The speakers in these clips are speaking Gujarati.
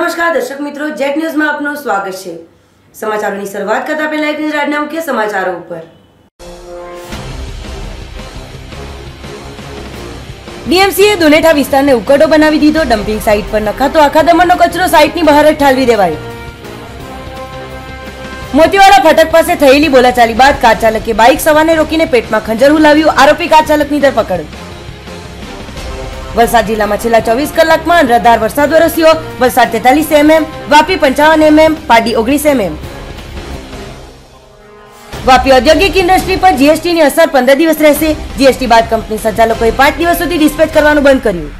નમસ્કાર દર્શક મિત્રો, જેટ ન્યૂઝમાં આપનું સ્વાગત છે। સમાચારોની શરૂઆત કરતા પહેલા એક નજર આજના મુખ્ય સમાચારો ઉપર। ડીએમસીએ દુનેઠા વિસ્તારને ઉકરડો બનાવી દીધો। ડમ્પિંગ સાઇટ પર નખાતો આખા દમણનો કચરો સાઇટની બહાર જ ઠાલવી દેવાયો। મોતીવાડા ફાટક પાસે થયેલી બોલાચાલી બાદ કાર ચાલકે બાઇક સવારને રોકીને પેટમાં ખંજર હુલાવ્યું। આરોપી કાર ચાલકની ધરપકડ। વલસાડ જિલ્લામાં છેલ્લા 24 કલાકમાં અનરાધાર વરસાદ વરસ્યો। વલસાડ 43 mm, વાપી 55 mm, પાડી 19 mm। વાપી ઔદ્યોગિક ઇન્ડસ્ટ્રી પર જીએસટીની અસર 15 દિવસ રહેશે। જીએસટી બાદ કંપની સંચાલકોએ 5 દિવસ સુધી ડિસ્પેચ કરવાનું બંધ કર્યું।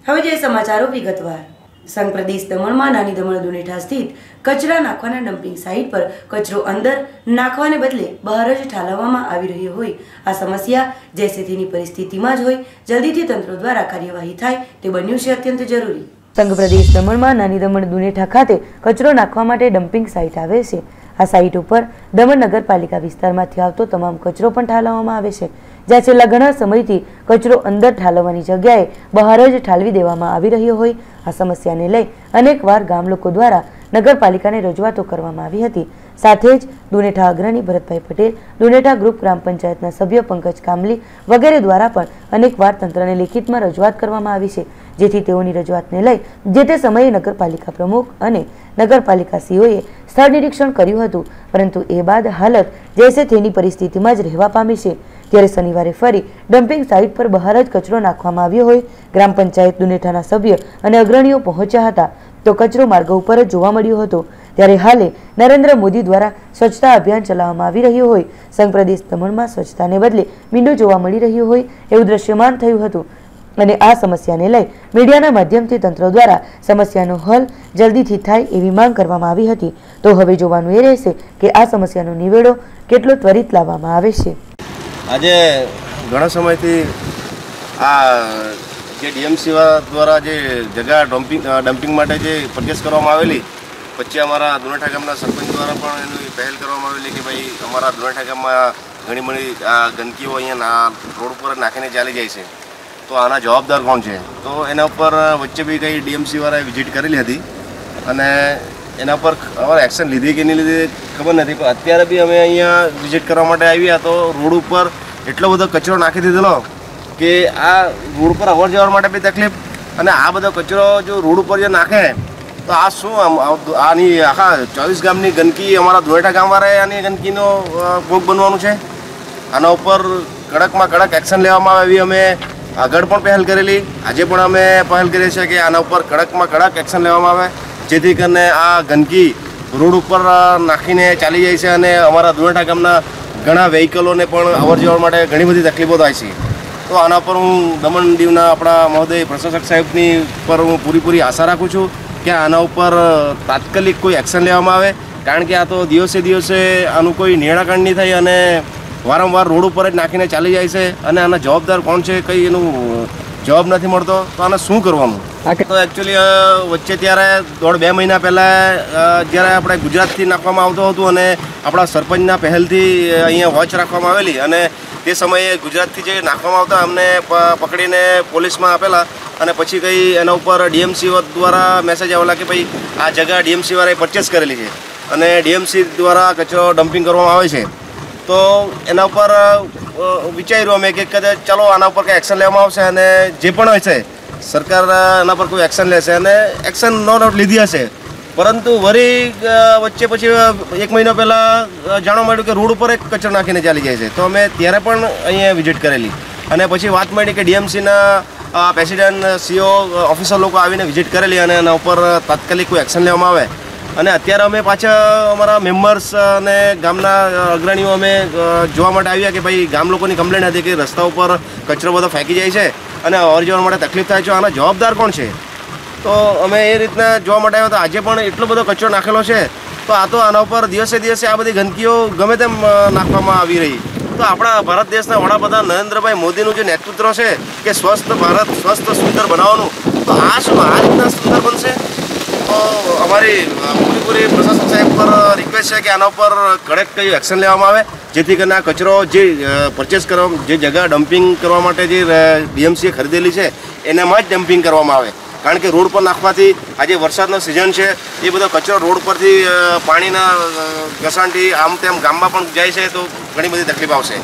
હવે જે સમાચારો વિગતવાર। સંઘ પ્રદેશ દમણમાં નાની દમણ દુનેઠા સ્થિત કચરા નાખવાના ડમ્પિંગ સાઇટ પર કચરો અંદર નાખવાને બદલે બહાર જ ઠાલવવામાં આવી રહ્યો હોય આ સમસ્યા જૈસે તેની પરિસ્થિતિમાં જ હોય જલ્દીથી તંત્ર દ્વારા કાર્યવાહી થાય તે બન્યું છે અત્યંત જરૂરી। સંઘ પ્રદેશ દમણમાં નાની દમણ દુનેઠા ખાતે કચરો નાખવા માટે ડમ્પિંગ સાઇટ આવે છે। આ સાઇટ ઉપર દમણ નગરપાલિકા વિસ્તારમાંથી આવતો તમામ કચરો પણ ઠાલવવામાં આવે છે, જ્યાં છેલ્લા ઘણા સમયથી કચરો અંદર ઠાલવવાની જગ્યાએ બહાર જ ઠાલવી દેવામાં આવી રહ્યો હોય આ સમસ્યાને લઈ અનેકવાર ગામ લોકો દ્વારા નગરપાલિકાને રજૂઆતો કરવામાં આવી હતી। સાથે જ દુનેઠા અગ્રણી ભરતભાઈ પટેલ, દુનેઠા ગ્રુપ ગ્રામ પંચાયતના સભ્ય પંકજ કામલી વગેરે દ્વારા પણ અનેકવાર તંત્રને લેખિતમાં રજૂઆત કરવામાં આવી છે, જેથી તેઓની રજૂઆતને લઈ જે તે સમયે નગરપાલિકા પ્રમુખ અને નગરપાલિકા સીઓએ સ્થળ નિરીક્ષણ કર્યું હતું, પરંતુ એ બાદ હાલત જૈસે તેની પરિસ્થિતિમાં જ રહેવા પામી છે। ત્યારે શનિવારે ફરી ડમ્પિંગ સાઇટ પર બહાર જ કચરો નાખવામાં આવ્યો હોય ગ્રામ પંચાયત દુનેઠાના સભ્ય અને અગ્રણીઓ પહોંચ્યા હતા તો કચરો માર્ગ ઉપર જ જોવા મળ્યો હતો। ત્યારે હાલે નરેન્દ્ર મોદી દ્વારા સ્વચ્છતા અભિયાન ચલાવવામાં આવી રહ્યું હોય સંઘ પ્રદેશ દમણમાં સ્વચ્છતાને બદલે મીંડો જોવા મળી રહ્યો હોય એવું દ્રશ્યમાન થયું હતું અને આ સમસ્યાને લઈ મીડિયાના માધ્યમથી તંત્ર દ્વારા સમસ્યાનો હલ જલ્દીથી થાય એવી માંગ કરવામાં આવી હતી। તો હવે જોવાનું એ રહેશે કે આ સમસ્યાનો નિવેડો કેટલો ત્વરિત લાવવામાં આવે છે। આજે ઘણા સમયથી આ જે ડીએમસી દ્વારા જે જગ્યા ડમ્પિંગ માટે જે પરચેસ કરવામાં આવેલી, પછી અમારા દુનેઠા ગામના સરપંચ દ્વારા પણ એની પહેલ કરવામાં આવેલી કે ભાઈ અમારા દુનેઠા ગામમાં ઘણી બધી આ ગંદકીઓ અહીંયા રોડ ઉપર નાખીને ચાલી જાય છે, તો આના જવાબદાર કોણ છે? તો એના ઉપર વચ્ચે બી કંઈ ડીએમસીવાળાએ વિઝિટ કરેલી હતી અને એના પર અમારે એક્શન લીધી કે નહીં લીધી ખબર નથી, પણ અત્યારે બી અમે અહીંયા વિઝિટ કરવા માટે આવ્યા તો રોડ ઉપર એટલો બધો કચરો નાખી દીધેલો કે આ રોડ પર અવર જવર માટે બી તકલીફ, અને આ બધો કચરો જો રોડ ઉપર જો નાખે તો આ શું આની આખા 24 ગામની ગંદકી અમારા દુનેઠા ગામવાળાએ આની ગંદકીનો ભોગ બનવાનું છે। આના ઉપર કડકમાં કડક એક્શન લેવામાં આવે એવી અમે આગળ પણ પહેલ કરેલી, આજે પણ અમે પહેલ કરીએ છીએ કે આના ઉપર કડકમાં કડક એક્શન લેવામાં આવે, જેથી કરીને આ ગંદકી રોડ ઉપર નાખીને ચાલી જાય છે અને અમારા દુનેઠા ગામના ઘણા વ્હીકલોને પણ અવર જવર માટે ઘણી બધી તકલીફો થાય છે। તો આના પર હું દમણ દીવના આપણા મહોદય પ્રશાસક સાહેબની પર હું પૂરી આશા રાખું છું કે આના ઉપર તાત્કાલિક કોઈ એક્શન લેવામાં આવે, કારણ કે આ તો દિવસે દિવસે આનું કોઈ નિરાકરણ નહીં થાય અને વારંવાર રોડ ઉપર જ નાખીને ચાલી જાય છે અને આના જવાબદાર કોણ છે કંઈ એનું જવાબ નથી મળતો, તો આને શું કરવાનું? તો એકચ્યુઅલી વચ્ચે ત્યારે 1.5-2 મહિના પહેલાં જ્યારે આપણે ગુજરાતથી નાખવામાં આવતું હતું અને આપણા સરપંચના પહેલથી અહીંયા વોચ રાખવામાં આવેલી અને તે સમયે ગુજરાતથી જે નાખવામાં આવતા અમને પકડીને પોલીસમાં આપેલા અને પછી કંઈ એના ઉપર ડીએમસી દ્વારા મેસેજ આવેલા કે ભાઈ આ જગ્યા ડીએમસીવાળાએ પરચેસ કરેલી છે અને ડીએમસી દ્વારા કચરો ડમ્પિંગ કરવામાં આવે છે। તો એના ઉપર વિચાર્યું અમે કે કદાચ ચાલો આના ઉપર કંઈ એક્શન લેવામાં આવશે અને જે પણ હોય છે સરકાર એના પર કોઈ એક્શન લેશે અને એક્શન નો ડાઉટ લીધી હશે, પરંતુ વળી વચ્ચે પછી 1 મહિનો પહેલાં જાણવા મળ્યું કે રોડ ઉપર એક કચરો નાખીને ચાલી જાય છે, તો અમે ત્યારે પણ અહીંયા વિઝિટ કરેલી અને પછી વાત મળી કે ડીએમસીના પ્રેસિડેન્ટ સીઓ ઓફિસર લોકો આવીને વિઝિટ કરેલી અને એના ઉપર તાત્કાલિક કોઈ એક્શન લેવામાં આવે। અને અત્યારે અમે પાછા અમારા મેમ્બર્સ અને ગામના અગ્રણીઓ અમે જોવા માટે આવ્યા કે ભાઈ ગામ લોકોની કમ્પ્લેન્ટ હતી કે રસ્તા ઉપર કચરો બધો ફેંકી જાય છે અને અવર જવર માટે તકલીફ થાય છે, આના જવાબદાર કોણ છે? તો અમે એ રીતના જોવા માટે આવ્યા તો આજે પણ એટલો બધો કચરો નાખેલો છે, તો આ તો આના ઉપર દિવસે દિવસે આ બધી ગંદકીઓ ગમે તેમ નાખવામાં આવી રહી। તો આપણા ભારત દેશના વડાપ્રધાન નરેન્દ્રભાઈ મોદીનું જે નેતૃત્વ છે કે સ્વસ્થ ભારત સ્વસ્થ સુંદર બનાવવાનું, તો આ શું આ રીતના સુંદર બનશે? તો અમારી પૂરી પ્રશાસક સાહેબ પર રિક્વેસ્ટ છે કે આના ઉપર કડક કઈ એક્શન લેવામાં આવે, જેથી કરીને આ કચરો જે પરચેસ કરવા જે જગ્યા ડમ્પિંગ કરવા માટે જે ડીએમસીએ ખરીદેલી છે એનામાં જ ડમ્પિંગ કરવામાં આવે કારણ કે રોડ પર નાખવાથી આજે વરસાદનો સિઝન છે, એ બધો કચરો રોડ પરથી પાણીના ઘસાણથી આમ તેમ ગામમાં પણ જાય છે, તો ઘણી બધી તકલીફ આવશે.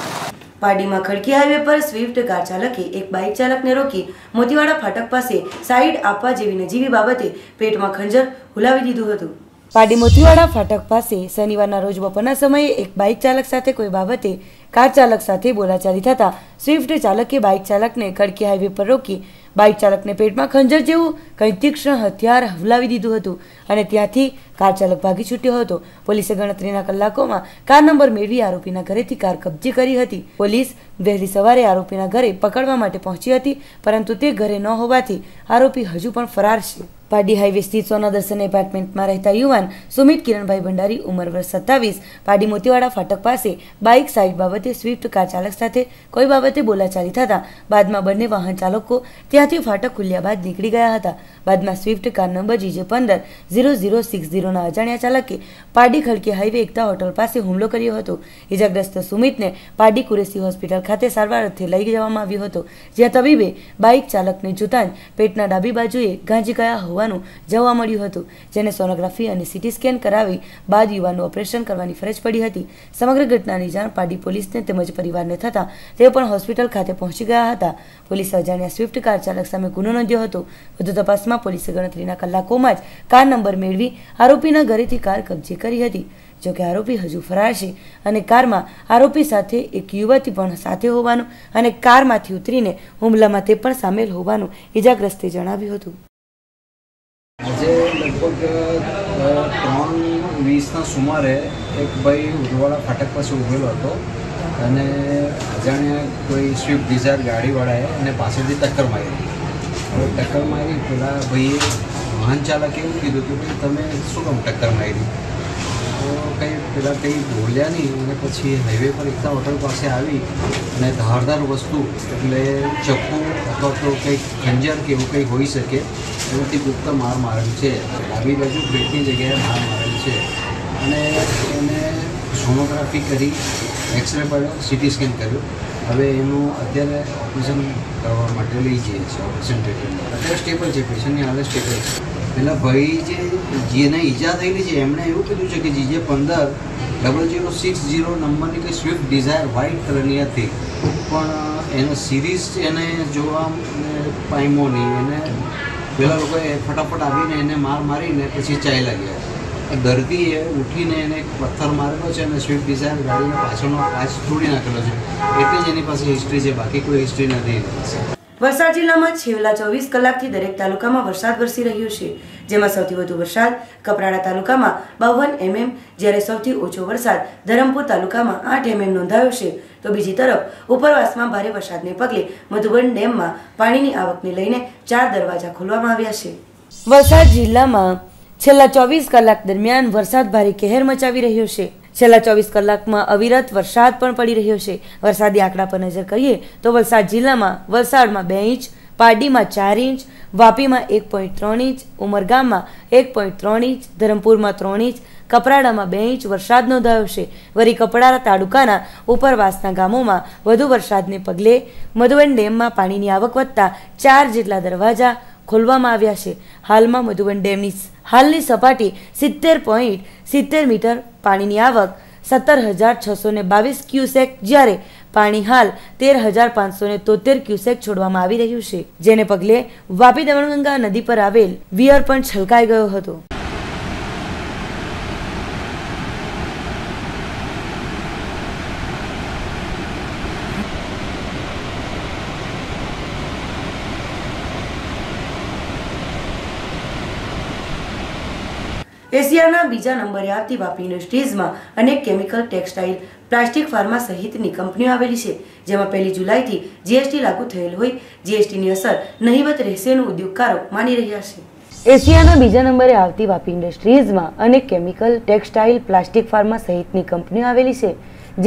પાડીમાં ખડકી હાઈવે પર સ્વિફ્ટ કાર ચાલકે એક બાઇક ચાલકને રોકી મોતીવાડા ફાટક પાસે સાઈડ આપવા જેવી નજીવી બાબતે પેટમાં ખંજર હુલાવી દીધું હતું. પાડી મોતીવાડા ફાટક પાસે શનિવારના રોજ બપોરના સમયે એક બાઇક ચાલક સાથે કોઈ બાબતે કાર ચાલક સાથે બોલાચાલી થતા સ્વિફ્ટ ચાલકે બાઇક ચાલકને ખડકી હાઈવે પર રોકી બાઇક ચાલકને પેટમાં ખંજર જેવું કંઈ તીક્ષ્ણ હથિયાર હુલાવી દીધું હતું અને ત્યાંથી કાર ચાલક ભાગી છૂટ્યો હતો. પોલીસે ગણતરીના કલાકોમાં કાર નંબર મેળવી આરોપીના ઘરેથી કાર કબજે કરી હતી. પોલીસ વહેલી સવારે આરોપીના ઘરે પકડવા માટે પહોંચી હતી, પરંતુ તે ઘરે ન હોવાથી આરોપી હજુ પણ ફરાર છે. પાડી હાઈવે સ્થિત સોના દર્શન એપાર્ટમેન્ટમાં રહેતા યુવાન સુમિત કિરણભાઈ ભંડારી ઉંમર વર્ષ 27 પાડી મોતીવાડા ફાટક પાસે બાઇક સાઈડ બાબતે સ્વિફ્ટ કાર ચાલક સાથે કોઈ બાબતે બોલાચાલી થતા બાદમાં બંને વાહન ચાલકો ત્યાંથી ફાટક ખુલ્યા બાદ નીકળી ગયા હતા. બાદમાં સ્વિફ્ટ કાર નંબર GJ150060ના અજાણ્યા ચાલકે પાડી ખડકી હાઈવે એકતા હોટલ પાસે હુમલો કર્યો હતો. ઇજાગ્રસ્ત સુમિતને પાડી કુરેશી હોસ્પિટલ ખાતે સારવાર અર્થે લઈ જવામાં આવ્યો હતો, જ્યાં તબીબે બાઇક ચાલકને જોતાં જ પેટના ડાબી બાજુએ ગાંજી ગયા હોવાનું જોવા મળ્યું હતું, જેને સોનોગ્રાફી અને સીટી સ્કેન કરાવી બાદ યુવાનનું ઓપરેશન કરવાની ફરજ પડી હતી. સમગ્ર ઘટનાની જાણ પાડી પોલીસને તેમજ પરિવારને થતાં તેઓ પણ હોસ્પિટલ ખાતે પહોંચી ગયા હતા. પોલીસે અજાણ્યા સ્વિફ્ટ કાર ચાલક સામે ગુનો નોંધ્યો હતો. વધુ તપાસમાં પોલીસે ગણતરીના કલાકોમાં જ કાર નંબર મેળવી આરોપીના ઘરેથી કાર કબજે કરી હતી. જોકે આરોપી હજુ ફરાર છે અને કારમાં આરોપી સાથે એક યુવતી પણ સાથે હોવાનું અને કારમાંથી ઉતરીને હુમલામાં તે પણ સામેલ હોવાનું ઇજાગ્રસ્તે જણાવ્યું હતું. આજે લગભગ 3:20ના સુમારે એક ભાઈ ઉદવાડા ફાટક પાસે ઊભેલો હતો અને અજાણ્યા કોઈ સ્વિફ્ટ ડિઝાયર ગાડીવાળાએ એને પાસેથી ટક્કર મારી. હવે ટક્કર મારી પેલા ભાઈએ વાહન ચાલકે એવું કીધું હતું કે તમે શું કામ ટક્કર મારી? તો કંઈ બોલ્યા નહીં અને પછી હાઈવે પર એકતા હોટલ પાસે આવી અને ધારદાર વસ્તુ એટલે ચપ્પુ અથવા તો કંઈક ખંજર કે એવું કંઈ હોઈ શકે એનાથી ગુપ્ત માર મારેલ છે. ડાબી બાજુ પેટની જગ્યાએ માર મારેલ છે અને એને સોનોગ્રાફી કરી, એક્સરે પાડ્યો, સીટી સ્કેન કર્યો. હવે એનું અત્યારે ઓપરેશન કરવા માટે લઈ જઈએ છીએ ઓપરેશન થિયેટરમાં. અત્યારે સ્ટેબલ છે, પેશન્ટની હાલત સ્ટેબલ છે. પેલા ભાઈ જેને ઈજા થયેલી છે એમણે એવું કીધું છે કે GJ150060 નંબરની કંઈ સ્વિફ્ટ ડિઝાયર વ્હાઇટ કલરની હતી, પણ એનો સિરીઝ એને જોવા પામ્યો નહીં. એને પેલા લોકોએ ફટાફટ આવીને એને માર મારીને પછી ચાલ્યા ગયા. દર્દીએ ઉઠીને એને એક પથ્થર મારેલો છે અને સ્વિફ્ટ ડિઝાયર ગાડીનો પાછળનો કાચ તોડી નાખેલો છે. એટલી જ એની પાસે હિસ્ટ્રી છે, બાકી કોઈ હિસ્ટ્રી નથી એની પાસે. વલસાડ જિલ્લામાં છેલ્લા 24 કલાકથી દરેક તાલુકામાં વરસાદ વરસી રહ્યો છે, જેમાં સૌથી વધુ વરસાદ કપરાડા તાલુકામાં 52 mm, જ્યારે સૌથી ઓછો વરસાદ ધરમપુર તાલુકામાં 8 mm નોંધાયો છે. તો બીજી તરફ ઉપરવાસમાં ભારે વરસાદને પગલે મધુબન ડેમમાં પાણીની આવકને લઈને 4 દરવાજા ખોલવામાં આવ્યા છે. વલસાડ જિલ્લામાં છેલ્લા 24 કલાક દરમિયાન વરસાદ ભારે કહેર મચાવી રહ્યો છે. છેલ્લા 24 કલાકમાં અવિરત વરસાદ પણ પડી રહ્યો છે. વરસાદી આંકડા પર નજર કરીએ તો વલસાડ જિલ્લામાં વલસાડમાં 2 ઇંચ, પારડીમાં 4 ઇંચ, વાપીમાં 1.3 ઇંચ, ઉમરગામમાં 1.3 ઇંચ, ધરમપુરમાં 3 ઇંચ, કપરાડામાં 2 ઇંચ વરસાદ નોંધાયો છે. વરી કપરાડા તાલુકાના ઉપરવાસના ગામોમાં વધુ વરસાદને પગલે મધુબન ડેમમાં પાણીની આવક વધતા 4 જેટલા દરવાજા ખોલવામાં આવ્યા છે. હાલમાં મધુબન ડેમની હાલની સપાટી 70.70 મીટર, પાણીની આવક 17,622 ક્યુસેક, જ્યારે પાણી હાલ 13,573 ક્યુસેક છોડવામાં આવી રહ્યું છે, જેને પગલે વાપી દમણગંગા નદી પર આવેલ વિયર પણ છલકાઈ ગયો હતો. એશિયાના બીજા નંબરે આવતી વાપી ઇન્ડસ્ટ્રીઝમાં અનેક કેમિકલ, ટેક્સટાઇલ, પ્લાસ્ટિક, ફાર્મા સહિતની કંપનીઓ આવેલી છે, જેમાં 1 જુલાઈથી જીએસટી લાગુ થયેલ હોય જીએસટીની અસર નહીવત રહેશેનું ઉદ્યોગકારો માની રહ્યા છે. એશિયાના બીજા નંબરે આવતી વાપી ઇન્ડસ્ટ્રીઝમાં અનેક કેમિકલ, ટેક્સટાઇલ, પ્લાસ્ટિક, ફાર્મા સહિતની કંપનીઓ આવેલી છે,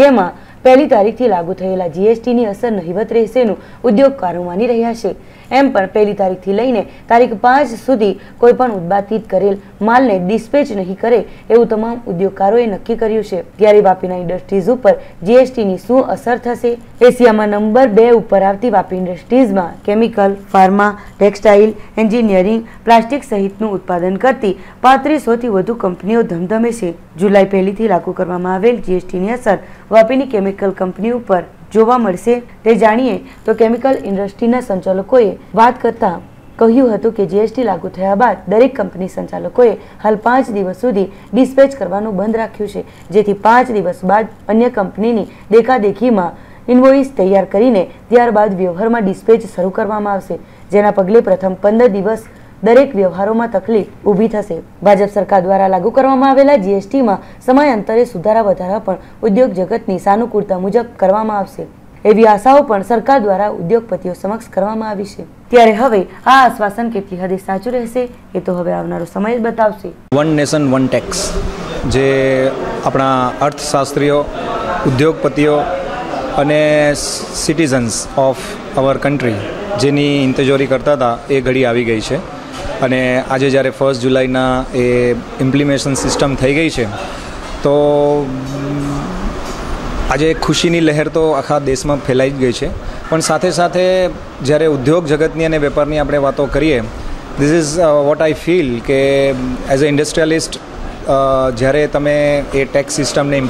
જેમાં 1 તારીખથી લાગુ થયેલા જીએસટીની અસર નહીવત રહેશેનું ઉદ્યોગકારો માની રહ્યા છે. એમ પણ 1લી તારીખથી લઈને તારીખ 5 સુધી કોઈપણ ઉત્પાદિત કરેલ માલને ડિસ્પેચ નહીં કરે એવું તમામ ઉદ્યોગકારોએ નક્કી કર્યું છે। ત્યારે વાપીના ઇન્ડસ્ટ્રીઝ ઉપર જીએસટીની શું અસર થશે? એશિયામાં નંબર 2 ઉપર આવતી વાપી ઇન્ડસ્ટ્રીઝમાં chemical, pharma, textile, engineering, plastic સહિતનું ઉત્પાદન કરતી 3500થી વધુ કંપનીઓ ધમધમે છે। જુલાઈ 1થી લાગુ કરવામાં આવેલ જીએસટીની અસર વાપીની કેમિકલ કંપની ઉપર જોવા મળશે તે જાણીએ તો કેમિકલ ઇન્ડસ્ટ્રીના સંચાલકોએ વાત કરતા કહ્યું હતું કે જીએસટી લાગુ થયા બાદ દરેક કંપની સંચાલકોએ હાલ 5 દિવસ સુધી ડિસ્પેચ કરવાનું બંધ રાખ્યું છે, જેથી 5 દિવસ બાદ અન્ય કંપનીની દેખાદેખીમાં ઇન્વોઇસ તૈયાર કરીને ત્યારબાદ વ્યવહારમાં ડિસ્પેચ શરૂ કરવામાં આવશે, જેના પગલે પ્રથમ 15 દિવસ દરેક વ્યવહારોમાં તકલીફ ઊભી થશે। ભાજપ સરકાર દ્વારા લાગુ કરવામાં આવેલા જીએસટીમાં સમયાંતરે સુધારા વધારા પણ ઉદ્યોગ જગતની સાનુકૂળતા મુજબ કરવામાં આવશે એવી આશાઓ પણ સરકાર દ્વારા ઉદ્યોગપતિઓ સમક્ષ કરવામાં આવી છે। ત્યારે હવે આ આશ્વાસન કેટલી હદે સાચું રહેશે એ તો હવે આવનારો સમય જ બતાવશે। વન નેશન વન ટેક્સ જે આપણા અર્થશાસ્ત્રીઓ, ઉદ્યોગપતિઓ અને સિટીઝન્સ ઓફ અવર કન્ટ્રી જેની ઇંતજારી કરતા હતા એ ઘડી આવી ગઈ છે અને આજે જ્યારે 1 જુલાઈના એ ઇમ્પ્લિમેશન સિસ્ટમ થઈ ગઈ છે તો આજે ખુશીની લહેર તો આખા દેશમાં ફેલાઈ જ ગઈ છે, પણ સાથે સાથે જ્યારે ઉદ્યોગ જગતની અને વેપારની આપણે વાતો કરીએ, this is what I feel કે એઝ અ ઇન્ડસ્ટ્રીયલિસ્ટ જ્યારે તમે એ ટેક્સ સિસ્ટમને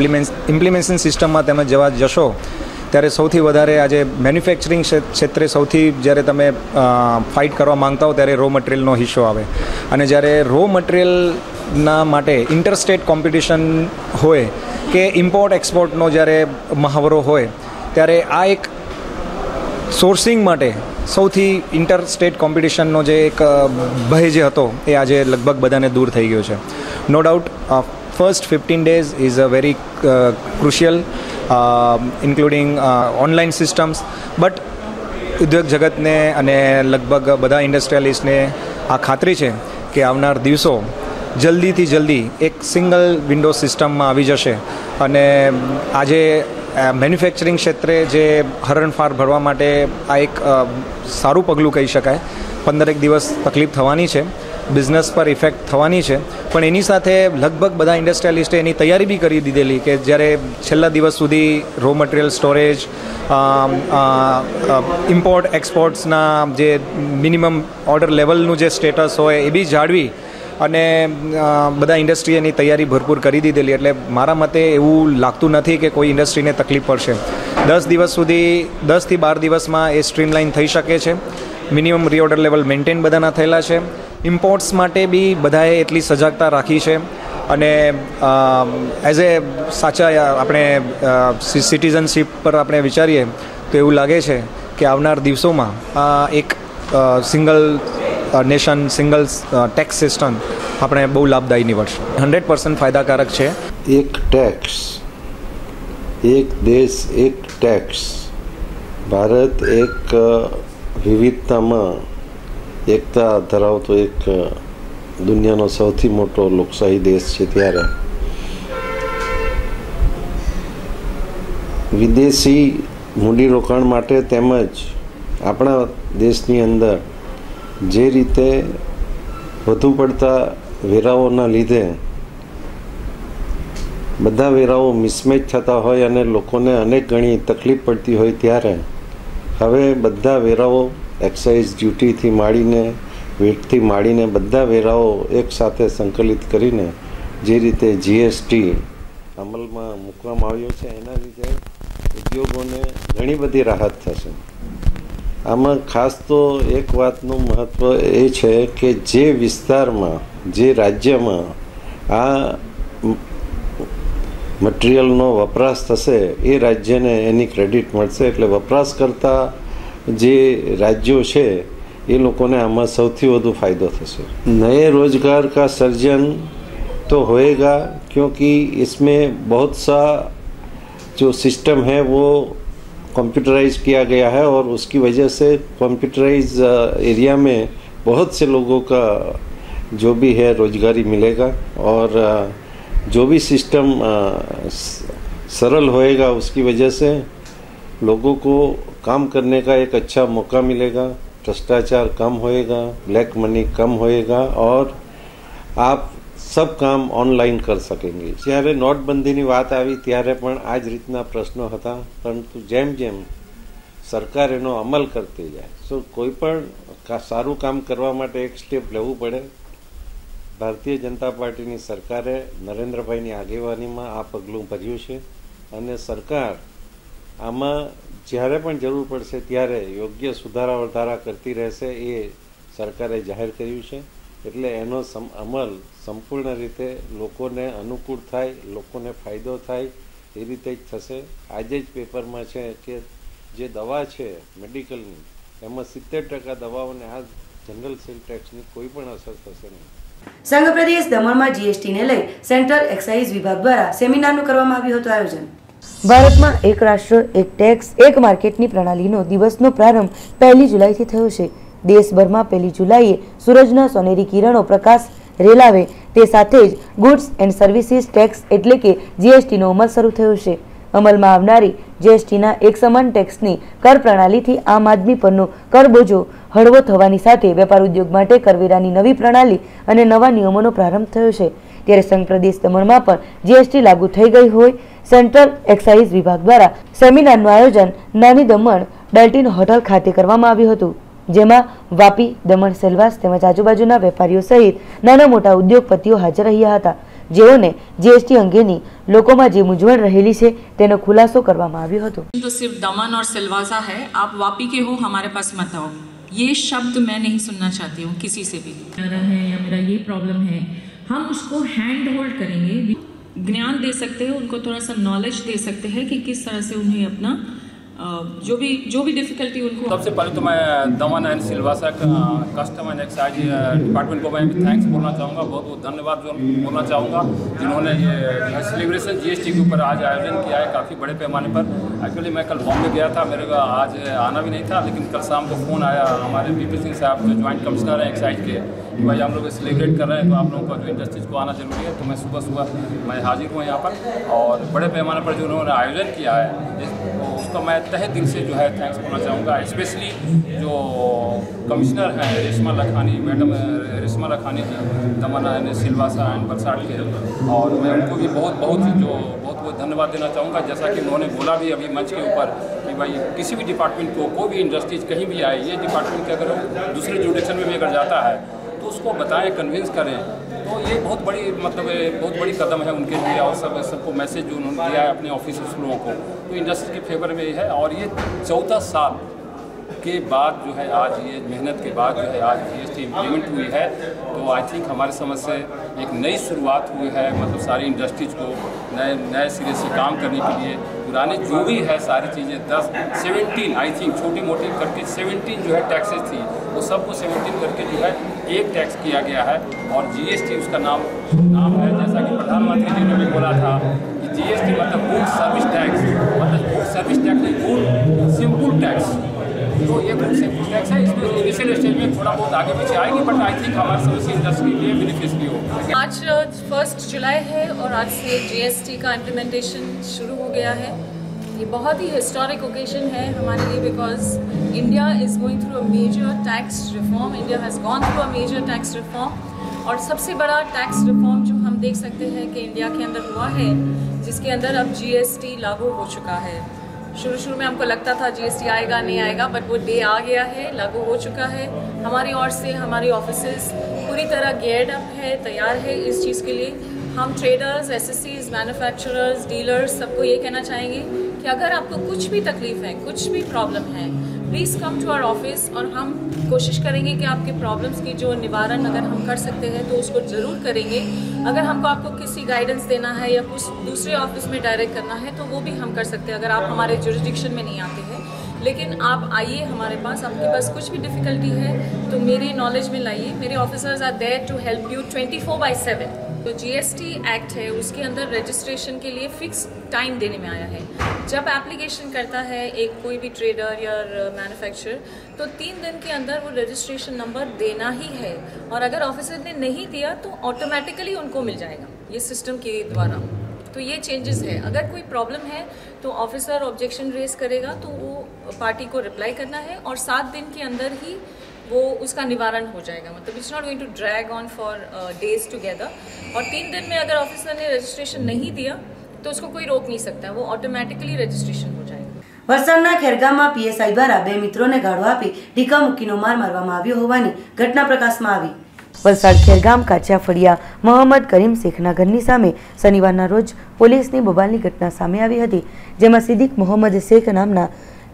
ઇમ્પ્લિમેશન સિસ્ટમમાં તમે જવા જશો ત્યારે સૌથી વધારે આજે મેન્યુફેક્ચરિંગ ક્ષેત્રે સૌથી જ્યારે તમે ફાઇટ કરવા માંગતા હો ત્યારે રો મટીરિયલનો હિસ્સો આવે અને જ્યારે રો મટીરિયલના માટે ઇન્ટરસ્ટેટ કોમ્પિટિશન હોય કે ઇમ્પોર્ટ એક્સપોર્ટનો જ્યારે મહાવરો હોય ત્યારે આ એક સોર્સિંગ માટે સૌથી ઇન્ટરસ્ટેટ કોમ્પિટિશનનો જે એક ભય જે હતો એ આજે લગભગ બધાને દૂર થઈ ગયો છે। No doubt first 15 days is a very crucial including online systems, but ઉદ્યોગ જગતને અને લગભગ બધા ઇન્ડસ્ટ્રીયલિસ્ટને આ ખાતરી છે કે આવનાર દિવસો જલ્દીથી જલ્દી એક સિંગલ વિન્ડો સિસ્ટમમાં આવી જશે અને આજે મેન્યુફેક્ચરિંગ ક્ષેત્રે જે હરણફાળ ભરવા માટે આ એક સારું પગલું કહી શકાય। 15 દિવસ તકલીફ થવાની છે, બિઝનેસ પર ઇફેક્ટ થવાની છે, પણ એની સાથે લગભગ બધા ઇન્ડસ્ટ્રીયલિસ્ટે એની તૈયારી બી કરી દીધેલી કે જ્યારે છેલ્લા દિવસ સુધી રો મટીરિયલ સ્ટોરેજ, ઇમ્પોર્ટ એક્સપોર્ટ્સના જે મિનિમમ ઓર્ડર લેવલનું જે સ્ટેટસ હોય એ બી જાળવી અને બધા ઇન્ડસ્ટ્રીએ એની તૈયારી ભરપૂર કરી દીધેલી, એટલે મારા મતે એવું લાગતું નથી કે કોઈ ઇન્ડસ્ટ્રીને તકલીફ પડશે। 10 દિવસ સુધી 10 થી 12 દિવસમાં એ સ્ટ્રીમલાઇન થઈ શકે છે। મિનિમમ રીઓર્ડર લેવલ મેન્ટેન બધાના થયેલા છે। ઇમ્પોર્ટ્સ માટે બી બધાએ એટલી સજાગતા રાખી છે અને એઝ એ સાચા આપણે સિટીઝનશીપ પર આપણે વિચારીએ તો એવું લાગે છે કે આવનાર દિવસોમાં આ એક single nation single tax system આપણે બહુ લાભદાયી નીવડશે। 100% ફાયદાકારક છે। એક ટેક્સ, એક દેશ, એક ટેક્સ। ભારત એક વિવિધતામાં એકતા ધરાવતો એક દુનિયાનો સૌથી મોટો લોકશાહી દેશ છે, ત્યારે વિદેશી મૂડીરોકાણ માટે તેમજ આપણા દેશની અંદર જે રીતે વધુ પડતા વેરાઓના લીધે બધા વેરાઓ મિસમેચ થતા હોય અને લોકોને અનેક ગણી તકલીફ પડતી હોય, ત્યારે હવે બધા વેરાઓ એક્સાઇઝ ડ્યુટીથી માંડીને વેટથી માંડીને બધા વેરાઓ એકસાથે સંકલિત કરીને જે રીતે જીએસટી અમલમાં મૂકવામાં આવ્યો છે એના લીધે ઉદ્યોગોને ઘણી બધી રાહત થશે। આમાં ખાસ તો એક વાતનું મહત્ત્વ એ છે કે જે વિસ્તારમાં, જે રાજ્યમાં આ મટીરિયલનો વપરાશ થશે એ રાજ્યને એની ક્રેડિટ મળશે, એટલે વપરાશકર્તા જે રાજ્યો છે એ લોકોને આમાં સૌથી વધુ फायदा થશે। नए रोजगार का सर्जन तो होएगा क्योंकि इसमें बहुत सा जो सिस्टम है वो कंप्यूटराइज किया गया है और उसकी वजह से कंप्यूटराइज एरिया में बहुत से लोगों का जो भी है रोजगारी मिलेगा और जो भी सिस्टम सरल होएगा उसकी वजह से लोगों को काम करने का एक अच्छा मौका मिलेगा। भ्रष्टाचार कम होएगा, ब्लैक मनी कम होएगा और आप सब કામ ઓનલાઈન કરી સકેંગે. જ્યારે નોટબંધીની વાત આવી ત્યારે પણ આ જ રીતના પ્રશ્નો હતા, પરંતુ જેમ જેમ સરકાર એનો અમલ કરતી જાય તો કોઈ પણ સારું કામ કરવા માટે એક સ્ટેપ લેવું પડે. ભારતીય જનતા પાર્ટીની સરકારે નરેન્દ્રભાઈની આગેવાનીમાં આ પગલું ભર્યું છે અને સરકાર આમાં જ્યારે પણ જરૂર પડશે ત્યારે યોગ્ય સુધારા વધારા કરતી રહેશે એ સરકારે જાહેર કર્યું છે. એટલે એનો અમલ સંપૂર્ણ રીતે લોકોને અનુકૂળ થાય, લોકોને ફાયદો થાય એ રીતે જ થશે. આજે જ પેપરમાં છે કે જે દવા છે મેડિકલની એમાં 70% દવાઓને આ જનરલ સેલ ટેક્સની કોઈ પણ અસર થશે નહીં. સંઘ પ્રદેશ દમણમાં જીએસટીને લઈ સેન્ટ્રલ એક્સાઇઝ વિભાગ દ્વારા સેમિનારનું કરવામાં આવ્યું હતું આયોજન. ભારતમાં એક રાષ્ટ્ર એક ટેક્સ એક માર્કેટની પ્રણાલીનો દિવસનો પ્રારંભ 1 જુલાઈથી થયો છે. દેશભરમાં 1 જુલાઈએ સૂરજના સોનેરી કિરણો પ્રકાશ રેલાવે તે સાથે જ ગુડ્સ એન્ડ સર્વિસીસ ટેક્સ એટલે કે જીએસટીનો અમલ શરૂ થયો છે. અમલમાં આવનારી જીએસટીના એક સમાન ટેક્સની કર પ્રણાલીથી આમ આદમી પરનો કર બોજો હળવો થવાની સાથે વેપાર ઉદ્યોગ માટે કરવેરાની નવી પ્રણાલી અને નવા નિયમોનો પ્રારંભ થયો છે. ત્યારે સંઘ પ્રદેશ દમણમાં પણ જીએસટી લાગુ થઈ ગઈ હોય સેન્ટ્રલ એક્સાઇઝ વિભાગ દ્વારા સેમિનારનું આયોજન નાની દમણ ડલ્ટીન હોટલ ખાતે કરવામાં આવ્યું હતું, જેમાં વાપી, દમણ, સેલવાસ તેમજ આજુબાજુના વેપારીઓ સહિત નાના મોટા ઉદ્યોગપતિઓ હાજર રહ્યા હતા, જેઓને જીએસટી અંગેની લોકોમાં જે મૂંઝવણ રહેલી છે તેનો ખુલાસો કરવામાં આવ્યો હતો. तो सिर्फ दमन और सिलवासा है, आप वापी के हो हमारे पास मत आओ, ये शब्द मैं नहीं सुनना चाहती हूँ किसी से भी. मेरा है या मेरा ये प्रॉब्लम है, हम उसको हैंड होल्ड करेंगे, ज्ञान दे सकते हैं उनको, थोड़ा सा नॉलेज दे सकते हैं कि किस तरह से उन्हें अपना जो भी डिफिकल्टी उनको. सबसे पहले तो मैं दमन and Silvassa custom and excise department को मैं थैंक्स बोलना चाहूँगा, बहुत बहुत धन्यवाद बोलना चाहूँगा जिन्होंने ये सेलिब्रेशन जीएसटी के ऊपर आज आयोजन किया है काफ़ी बड़े पैमाने पर. एक्चुअली मैं कल बॉम्बे गया था, मेरे को आज आना भी नहीं था, लेकिन कल शाम को फ़ोन आया हमारे पीपी सिंह साहब जो ज्वाइंट कमिश्नर हैं एक्साइज के, कि भाई हम लोग सेलिब्रेट कर रहे हैं तो आप लोगों को जो इंडस्ट्रीज को आना जरूरी है. तो मैं सुबह मैं हाजिर हुआ यहाँ पर और बड़े पैमाने पर जो उन्होंने आयोजन किया है उसको मैं तहे दिल से जो है थैंक्स बोलना चाहूँगा. स्पेशली जो कमिश्नर हैं Reshma Lakhani madam, Reshma Lakhani Daman and Silvassa and Valsad के, और मैं उनको भी बहुत धन्यवाद देना चाहूँगा. जैसा कि उन्होंने बोला भी अभी मंच के ऊपर कि भाई किसी भी डिपार्टमेंट को कोई भी इंडस्ट्रीज कहीं भी आए, ये डिपार्टमेंट के अगर दूसरे जुडिक्शन में भी अगर जाता है तो उसको बताएं, कन्विंस करें. तो ये बहुत बड़ी कदम है उनके लिए और सबको मैसेज जो उन्होंने दिया है अपने ऑफिसर्स लोगों को, तो इंडस्ट्री के फेवर में है. और ये 14 साल के बाद जो है आज ये मेहनत के बाद जो है आज जीएसटी इम्प्लीमेंट हुई है, तो आई थिंक हमारे समझ से एक नई शुरुआत हुई है. मतलब सारी इंडस्ट्रीज को नए सिरे से काम करने के लिए पुराने जो भी है सारी चीज़ें 17 आई थिंक छोटी मोटी करके 17 जो है टैक्सेस थी वो सबको 17 करके जो है एक टैक्स किया गया है और जीएसटी उसका नाम है. जैसा कि प्रधानमंत्री जी ने भी बोला था कि जीएसटी मतलब गुड सर्विस टैक्स, मतलब गुड सर्विस टैक्स नहीं, गुड सिंपल टैक्स. तो ये गुड सिंपल टैक्स है. इसमें इनिशियल स्टेज में थोड़ा बहुत आगे पीछे आएगी, बट आई थिंक हमारे सर्विस इंडस्ट्री के लिए बेनिफिशियरी होगा. आज 1 जुलाई है और आज से जीएसटी का इम्प्लीमेंटेशन शुरू हो गया है. ये बहुत ही हिस्टोरिक ओकेजन है हमारे लिए, because India is going through a major tax reform. India has gone through a major tax reform और सबसे बड़ा टैक्स रिफॉर्म जो हम देख सकते हैं कि इंडिया के अंदर हुआ है, जिसके अंदर अब जीएसटी लागू हो चुका है. शुरू में हमको लगता था जीएसटी आएगा नहीं आएगा, बट वो डे आ गया है, लागू हो चुका है. हमारी ओर से हमारी ऑफिसेस पूरी तरह गेयर्ड अप है, तैयार है इस चीज़ के लिए. हम ट्रेडर्स, एसएससीज, मैन्युफैक्चरर्स, डीलर्स सबको ये कहना चाहेंगे कि अगर आपको कुछ भी तकलीफ है, कुछ भी प्रॉब्लम है, please come to our office और हम कोशिश करेंगे कि आपके प्रॉब्लम्स की जो निवारण अगर हम कर सकते हैं तो उसको ज़रूर करेंगे. अगर हमको आपको किसी गाइडेंस देना है या कुछ दूसरे ऑफिस में डायरेक्ट करना है तो वो भी हम कर सकते हैं अगर आप हमारे जुरिडिक्शन में नहीं आते हैं. लेकिन आप आइए हमारे पास, आपके पास कुछ भी डिफ़िकल्टी है तो मेरी नॉलेज में लाइए. मेरे officers are there to help you 24/7. तो जीएसटी एक्ट है उसके अंदर रजिस्ट्रेशन के लिए फिक्स टाइम देने में आया है. जब एप्लीकेशन करता है एक कोई भी ट्रेडर या मैन्युफैक्चरर तो 3 दिन के अंदर वो रजिस्ट्रेशन नंबर देना ही है, और अगर ऑफिसर ने नहीं दिया तो ऑटोमेटिकली उनको मिल जाएगा ये सिस्टम के द्वारा. तो ये चेंजेस है। अगर कोई प्रॉब्लम है तो ऑफिसर ऑब्जेक्शन रेज करेगा तो वो पार्टी को रिप्लाई करना है और 7 दिन के अंदर ही वो उसका निवारण हो जाएगा। मतलब it's not going to drag on for days together. और 3 दिन में अगर ऑफिसर ने रजिस्ट्रेशन नहीं दिया तो उसको कोई रोक नहीं सकता, वो ऑटोमेटिकली रजिस्ट्रेशन हो जाएगा। વલસાડના ખેરગામમાં પીએસઆઈ દ્વારા 2 મિત્રોને ગાળો આપી ટીકા મૂકીનો માર મારવામાં આવ્યો હોવાની ઘટના પ્રકાશમાં આવી। વલસાડ ખેરગામ કાચિયા ફળિયા મોહમ્મદ કરીમ શેખના ઘરની સામે શનિવારના રોજ પોલીસની બબાલની ઘટના સામે આવી હતી, જેમાં સિદ્દીક મોહમ્મદ શેખ નામના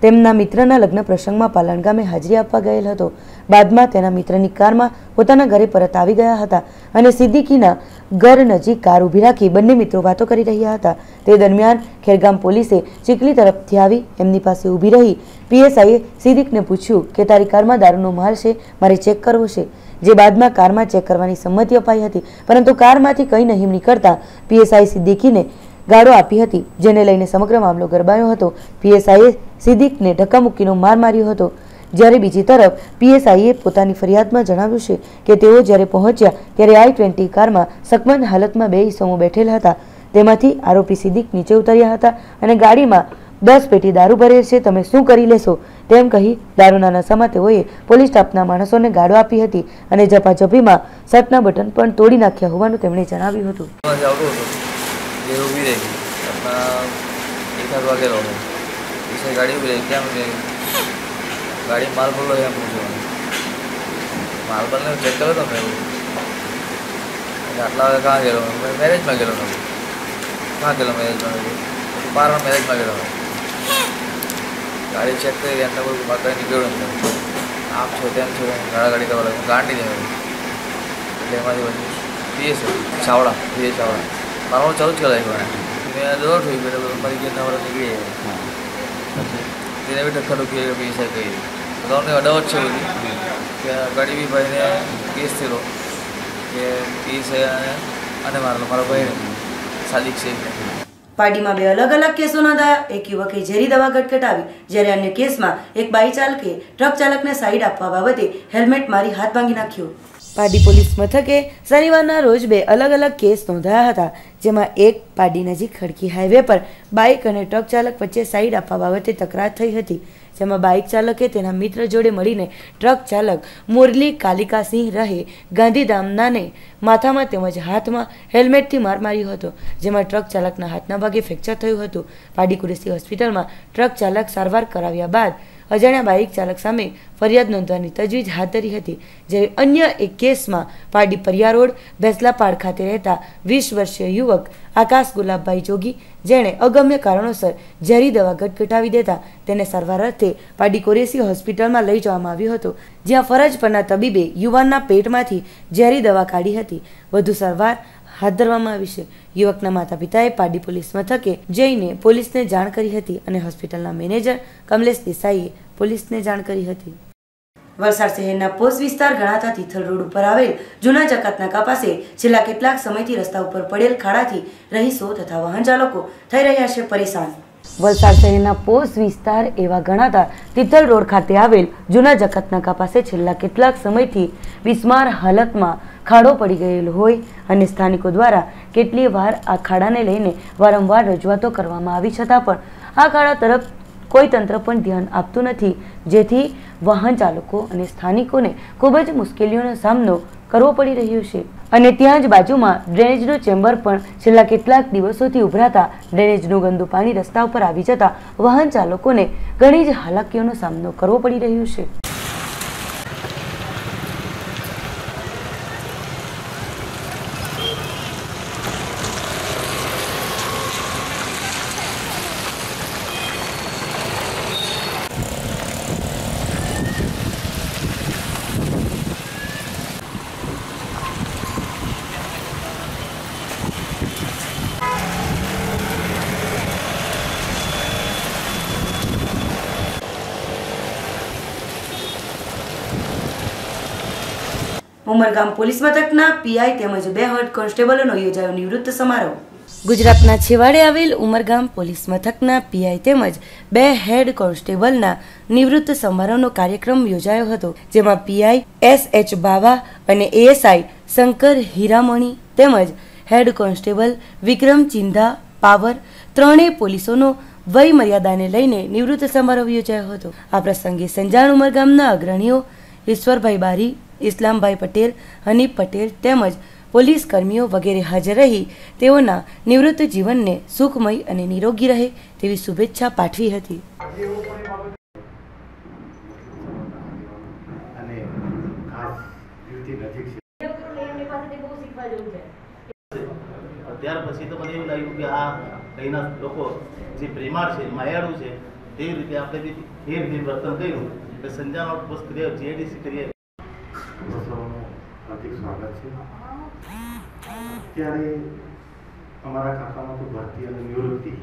તેમના મિત્રના લગ્ન પ્રસંગમાં પાલણ ગામે હાજરી આપવા ગયેલ હતો। બાદમાં તેના મિત્રની કારમાં પોતાના ઘરે પરત આવી ગયા હતા અને સિદ્દીકીના ઘર નજીક કાર ઊભી રાખી બંને મિત્રો વાતો કરી રહ્યા હતા। તે દરમિયાન ખેરગામ પોલીસે ચીખલી તરફથી આવી એમની પાસે ઊભી રહી પીએસઆઈએ સિદ્દીકને પૂછ્યું કે તારી કારમાં દારૂનો માલ છે, મારે ચેક કરવો છે, જે બાદમાં કારમાં ચેક કરવાની સંમતિ અપાઈ હતી, પરંતુ કારમાંથી કંઈ નહીં નીકળતા પીએસઆઈ સિદ્દીકીને ગાળો આપી હતી, જેને લઈને સમગ્ર મામલો ગરબાયો હતો। પીએસઆઈએ સિદ્દીકને ધક્કામુક્કીનો માર માર્યો હતો। જ્યારે બીજી તરફ પીએસઆઈએ પોતાની ફરિયાદમાં જણાવ્યું છે કે તેઓ જ્યારે પહોંચ્યા ત્યારે i20 કારમાં સકમંદ હાલતમાં 2 ઈસમો બેઠેલા હતા, તેમાંથી આરોપી સિદ્દીક નીચે ઉતર્યા હતા અને ગાડીમાં 10 પેટી દારૂ ભરેલ છે, તમે શું કરી લેશો તેમ કહી દારૂના નશામાં તેઓએ પોલીસ સ્ટાફના માણસોને ગાળો આપી હતી અને ઝપાઝપીમાં શર્ટના બટન પણ તોડી નાખ્યા હોવાનું તેમણે જણાવ્યું હતું। गाड़ी माल बोलो है मुझे माल बोलने चेक करो तो मैं आटला कहाँ गए मैं मैरेज में गए कहाँ गए मैरेज में 12 मैरेज में गए गाड़ी चेक कर अंत पक्का निकल आप छोटे गाड़ा गाड़ी का गाड़ी पीएस चावड़ा पीएस चावड़ा मारा चलू चला मैं रोड हुई मरी के निकली તેને બી ટક્કર રૂપિયા પૈસા કહી તો અમને અડાવત છે બધી કે ગાડી બી ભાઈને કેસ થયેલો કે કેસ અને મારેલો મારા ભાઈને સાદિક છે। પાર્ટીમાં 2 અલગ અલગ કેસો નોંધાયા। એક યુવકે ઝેરી દવા ગટગટાવી, જ્યારે અન્ય કેસમાં એક બાઇક ચાલકે ટ્રક ચાલકને સાઈડ આપવા બાબતે હેલ્મેટ મારી હાથ ભાંગી નાખ્યો। પાડી પોલીસ મથકે શનિવારના રોજ 2 અલગ અલગ કેસ નોંધાયા હતા, જેમાં એક પાડી નજીક ખડકી હાઈવે પર બાઇક અને ટ્રક ચાલક વચ્ચે સાઈડ આપવા બાબતે તકરાર થઈ હતી, જેમાં બાઇક ચાલકે તેના મિત્ર જોડે મળીને ટ્રક ચાલક મુરલી કાલિકાસિંહ રહે ગાંધીધામનાને માથામાં તેમજ હાથમાં હેલ્મેટથી માર માર્યો હતો, જેમાં ટ્રક ચાલકના હાથના ભાગે ફ્રેક્ચર થયું હતું। પાડી કુરેશી હોસ્પિટલમાં ટ્રક ચાલક સારવાર કરાવ્યા બાદ અજાણ્યા બાઇક ચાલક સામે ફરિયાદ નોંધવાની તજવીજ હાથ ધરી હતી। જ્યારે અન્ય એક કેસમાં પાડી પરિયા રોડ ભેસલાપાડ ખાતે રહેતા 20 વર્ષીય યુવક આકાશ ગુલાબભાઈ જોગી, જેણે અગમ્ય કારણોસર ઝેરી દવા ગટગટાવી દેતા તેને સારવાર અર્થે પાડી કોરેસી હોસ્પિટલમાં લઈ જવામાં આવ્યો હતો, જ્યાં ફરજ પરના તબીબે યુવાનના પેટમાંથી ઝેરી દવા કાઢી હતી। વધુ સારવાર હાથ ધરવામાં આવી છે। યુવકના માતા પિતાએ પાડી પોલીસ મથકે જઈને પોલીસને જાણ કરી હતી અને હોસ્પિટલના મેનેજર કમલેશ દેસાઈએ પોલીસને જાણ કરી હતી। વલસાડ શહેરના પોસ્ટ વિસ્તાર ગણાતા તિથલ રોડ ઉપર આવેલ જૂના જકાતનાકા પાસે છેલ્લા કેટલાક સમયથી રસ્તા ઉપર પડેલ ખાડાથી રહીશો તથા વાહન ચાલકો થઈ રહ્યા છે પરેશાન। વલસાડ શહેરના પોસ્ટ વિસ્તાર એવા ગણાતા તિથલ રોડ ખાતે આવેલ જૂના જકાતનાકા પાસે છેલ્લા કેટલાક સમયથી બિસ્માર હાલતમાં ખાડો પડી ગયેલો હોય અને સ્થાનિકો દ્વારા કેટલી વાર આ ખાડાને લઈને વારંવાર રજૂઆતો કરવામાં આવી છતાં પણ આ ખાડા તરફ કોઈ તંત્ર પણ ધ્યાન આપતું નથી, જેથી વાહન ચાલકો અને સ્થાનિકોને ખૂબ જ મુશ્કેલીઓનો સામનો કરવો પડી રહ્યો છે। અને ત્યાં જ બાજુમાં ડ્રેનેજનું ચેમ્બર પણ છેલ્લા કેટલાક દિવસોથી ઉભરાતા ડ્રેનેજનું ગંદુ પાણી રસ્તા ઉપર આવી જતા વાહન ચાલકોને ઘણી જ હાલાકીઓનો સામનો કરવો પડી રહ્યો છે। ઉમરગામ પોલીસ મથકના પીઆઈ તેમજ 2 હેડ કોન્સ્ટેબલોનો યોજાયો નિવૃત્ત સમારોહ। ગુજરાતના છેવાડે આવેલ ઉમરગામ પોલીસ મથકના પીઆઈ તેમજ 2 હેડ કોન્સ્ટેબલના નિવૃત્ત સમારોહનો કાર્યક્રમ યોજાયો હતો, જેમાં પીઆઈ એસએચ બાવા અને એએસઆઈ શંકર હીરામણી તેમજ હેડ કોન્સ્ટેબલ વિક્રમ ચિંધા પાવર ત્રણેય પોલીસોનો વય મર્યાદાને લઈને નિવૃત્ત સમારોહ યોજાયો હતો. આ પ્રસંગે સંજાણ ઉમરગામના અગ્રણીઓ ઈશ્વરભાઈ બારી, ઇસ્લામભાઈ પટેલ, હનીફ પટેલ તેમજ પોલીસ કર્મીઓ વગેરે હાજર રહી તેઓના નિવૃત્ત જીવનને સુખમય અને નિરોગી રહે તેવી શુભેચ્છા પાઠવી હતી. ત્યાર પછી તો મને એવું લાગ્યું કે આ અહીંના લોકો જે પ્રેમાળ છે, માયાળુ છે, તેવી રીતે આપણે બી એ રીતે વર્તન કર્યું કે સંજાણ આઉટપોસ્ટ કરીએ, જીઆઈડીસી કરીએ. હાર્દિક સ્વાગત છે. ત્યારે અમારા ખાતામાં તો ભરતી અને નિવૃત્તિ